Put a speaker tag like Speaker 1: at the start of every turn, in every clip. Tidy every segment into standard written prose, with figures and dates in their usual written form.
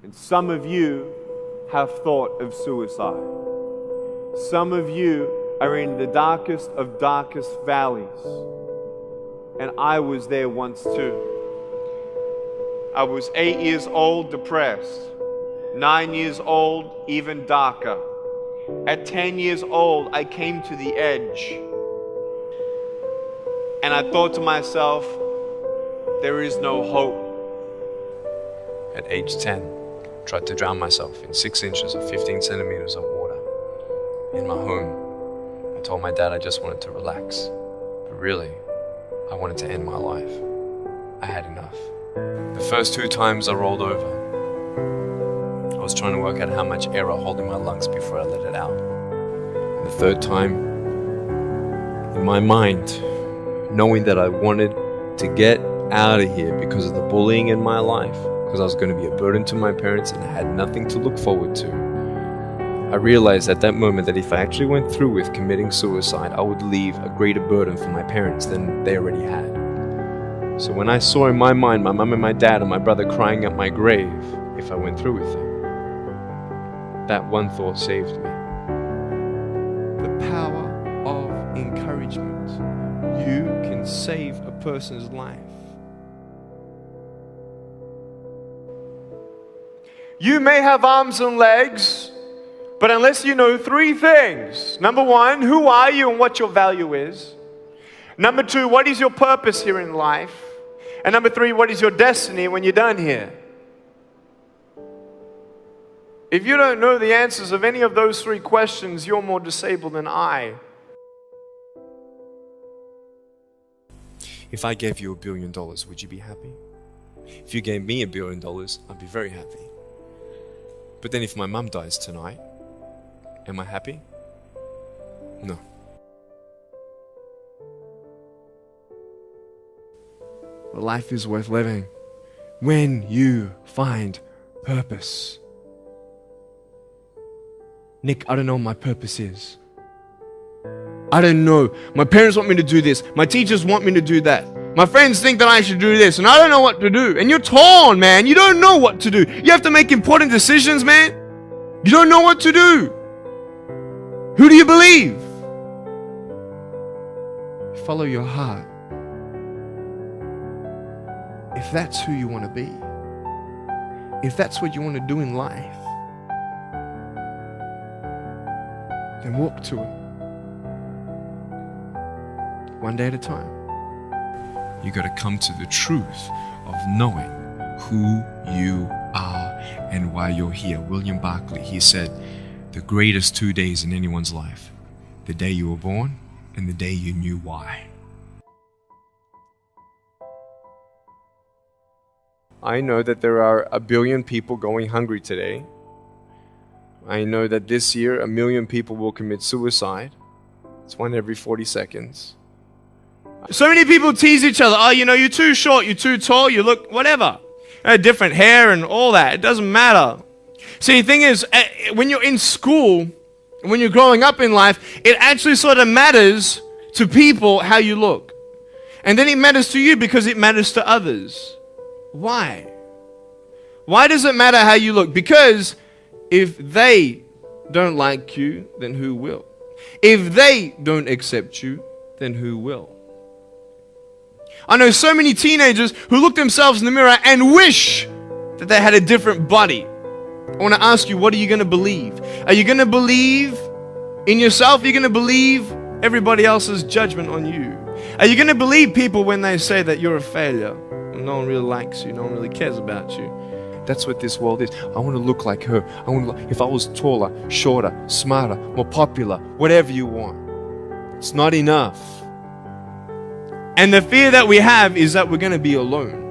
Speaker 1: And some of you have thought of suicide. Some of you are in the darkest of darkest valleys. And I was there once too. I was 8 years old, depressed. 9 years old, even darker. At 10 years old, I came to the edge. And I thought to myself, there is no hope.
Speaker 2: At age 10, tried to drown myself in 6 inches or 15 centimeters of water. In my home, I told my dad I just wanted to relax. But really, I wanted to end my life. I had enough. The first 2 times I rolled over, I was trying to work out how much air I hold in my lungs before I let it out. And the third time, in my mind, knowing that I wanted to get out of here because of the bullying in my life, because I was going to be a burden to my parents and I had nothing to look forward to, I realized at that moment that if I actually went through with committing suicide, I would leave a greater burden for my parents than they already had. So when I saw in my mind my mum and my dad and my brother crying at my grave, if I went through with it, that one thought saved me. The power of encouragement. You can save a person's life.
Speaker 1: You may have arms and legs, but unless you know 3 things. Number 1, who are you and what your value is? Number 2, what is your purpose here in life? And number 3, what is your destiny when you're done here? If you don't know the answers of any of those 3 questions, you're more disabled than I.
Speaker 2: If I gave you $1 billion, would you be happy? If you gave me $1 billion, I'd be very happy. But then if my mum dies tonight, am I happy? No.
Speaker 1: Life is worth living when you find purpose. Nick, I don't know what my purpose is. I don't know. My parents want me to do this. My teachers want me to do that. My friends think that I should do this, and I don't know what to do. And you're torn, man. You don't know what to do. You have to make important decisions, man. You don't know what to do. Who do you believe? Follow your heart. If that's who you want to be, if that's what you want to do in life, then walk to it. One day at a time.
Speaker 2: You got to come to the truth of knowing who you are and why you're here. William Barclay, he said, the greatest 2 days in anyone's life, the day you were born and the day you knew why.
Speaker 1: I know that there are 1 billion people going hungry today. I know that this year 1 million people will commit suicide. It's 1 every 40 seconds. So many people tease each other. Oh, you're too short, you're too tall, you look whatever. Different hair and all that. It doesn't matter. See, the thing is, when you're in school, when you're growing up in life, it actually sort of matters to people how you look. And then it matters to you because it matters to others. Why? Why does it matter how you look? Because if they don't like you, then who will? If they don't accept you, then who will? I know so many teenagers who look themselves in the mirror and wish that they had a different body. I want to ask you, what are you going to believe? Are you going to believe in yourself? Are you going to believe everybody else's judgment on you? Are you going to believe people when they say that you're a failure? No one really likes you. No one really cares about you. That's what this world is. I want to look like her. If I was taller, shorter, smarter, more popular, whatever you want. It's not enough. And the fear that we have is that we're going to be alone.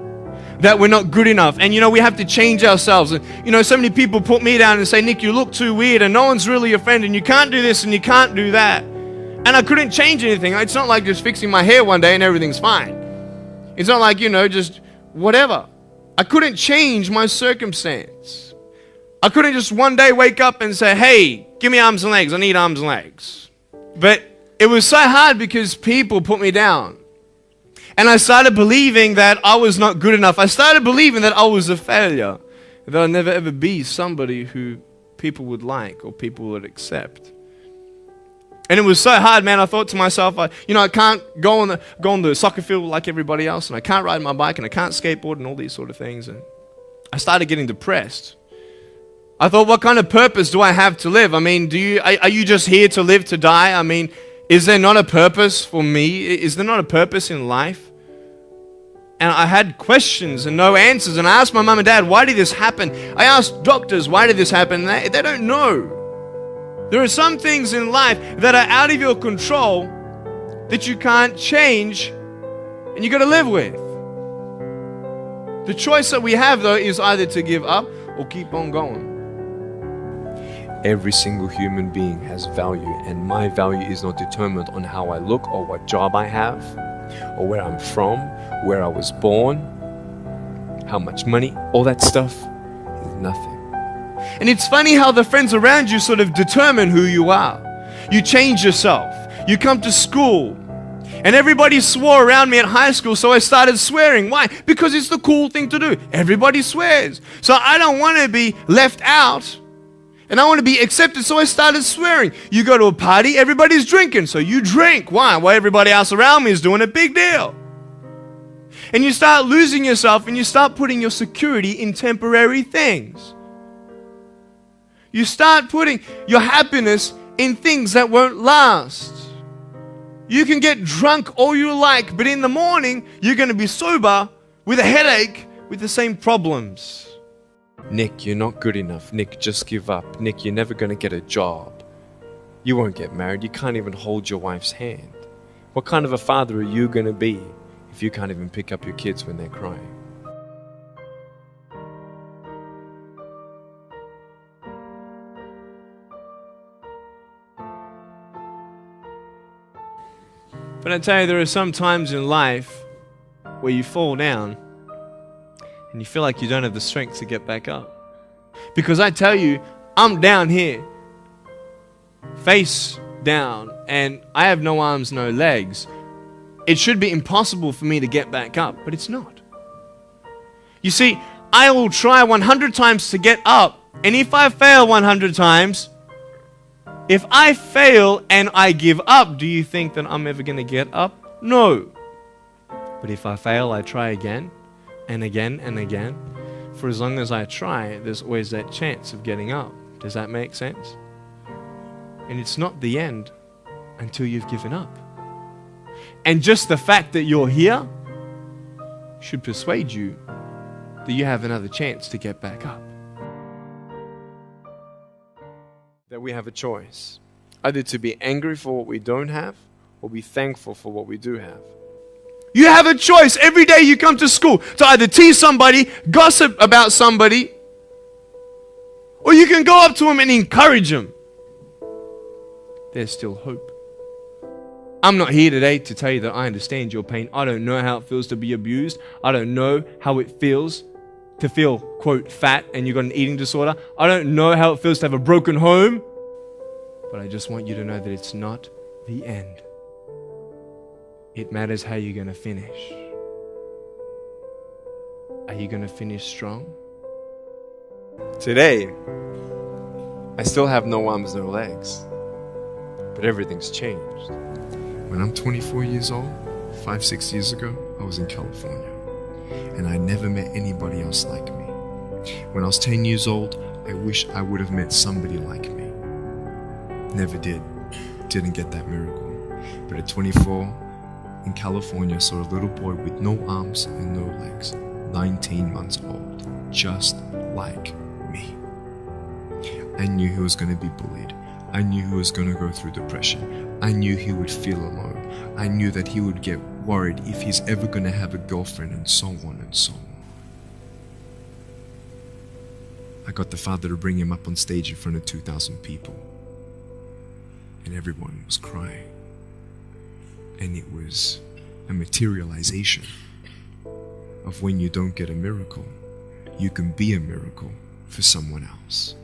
Speaker 1: That we're not good enough. And we have to change ourselves. And so many people put me down and say, Nick, you look too weird and no one's really your friend and you can't do this and you can't do that. And I couldn't change anything. It's not like just fixing my hair one day and everything's fine. It's not like, just whatever. I couldn't change my circumstance. I couldn't just one day wake up and say, hey, give me arms and legs. I need arms and legs. But it was so hard because people put me down. And I started believing that I was not good enough. I started believing that I was a failure. that I'll never ever be somebody who people would like or people would accept. And it was so hard, man. I thought to myself, I can't go on the soccer field like everybody else, and I can't ride my bike, and I can't skateboard, and all these sort of things. And I started getting depressed. I thought, what kind of purpose do I have to live? I mean, are you just here to live to die? I mean, is there not a purpose for me? Is there not a purpose in life? And I had questions and no answers. And I asked my mum and dad, why did this happen? I asked doctors, why did this happen? And they don't know. There are some things in life that are out of your control that you can't change and you got to live with. The choice that we have, though, is either to give up or keep on going.
Speaker 2: Every single human being has value, and my value is not determined on how I look or what job I have or where I'm from, where I was born, how much money. All that stuff is nothing.
Speaker 1: And it's funny how the friends around you sort of determine who you are. You change yourself. You come to school. And everybody swore around me at high school, so I started swearing. Why? Because it's the cool thing to do. Everybody swears. So I don't want to be left out. And I want to be accepted, so I started swearing. You go to a party, everybody's drinking, so you drink. Why? Well, everybody else around me is doing a big deal. And you start losing yourself, and you start putting your security in temporary things. You start putting your happiness in things that won't last. You can get drunk all you like, but in the morning, you're going to be sober with a headache with the same problems.
Speaker 2: Nick, you're not good enough. Nick, just give up. Nick, you're never going to get a job. You won't get married. You can't even hold your wife's hand. What kind of a father are you going to be if you can't even pick up your kids when they're crying?
Speaker 1: But I tell you, there are some times in life where you fall down and you feel like you don't have the strength to get back up. Because I tell you, I'm down here, face down, and I have no arms, no legs. It should be impossible for me to get back up, but it's not. You see, I will try 100 times to get up, and if I fail 100 times, if I fail and I give up, do you think that I'm ever going to get up? No. But if I fail, I try again and again and again. For as long as I try, there's always that chance of getting up. Does that make sense? And it's not the end until you've given up. And just the fact that you're here should persuade you that you have another chance to get back up.
Speaker 2: That we have a choice, either to be angry for what we don't have or be thankful for what we do have.
Speaker 1: You have a choice every day you come to school to either tease somebody, gossip about somebody, or you can go up to them and encourage them. There's still hope. I'm not here today to tell you that I understand your pain. I don't know how it feels to be abused. I don't know how it feels to feel, quote, fat and you've got an eating disorder. I don't know how it feels to have a broken home. But I just want you to know that it's not the end. It matters how you're going to finish. Are you going to finish strong?
Speaker 2: Today, I still have no arms, no legs. But everything's changed. When I'm 24 years old, 5-6 years ago, I was in California. And I never met anybody else like me. When I was 10 years old, I wish I would have met somebody like me. Never did. Didn't get that miracle. But at 24, in California, I saw a little boy with no arms and no legs, 19 months old, just like me. I knew he was going to be bullied. I knew he was going to go through depression. I knew he would feel alone. I knew that he would get worried if he's ever going to have a girlfriend, and so on and so on. I got the father to bring him up on stage in front of 2,000 people. And everyone was crying. And it was a materialization of when you don't get a miracle, you can be a miracle for someone else.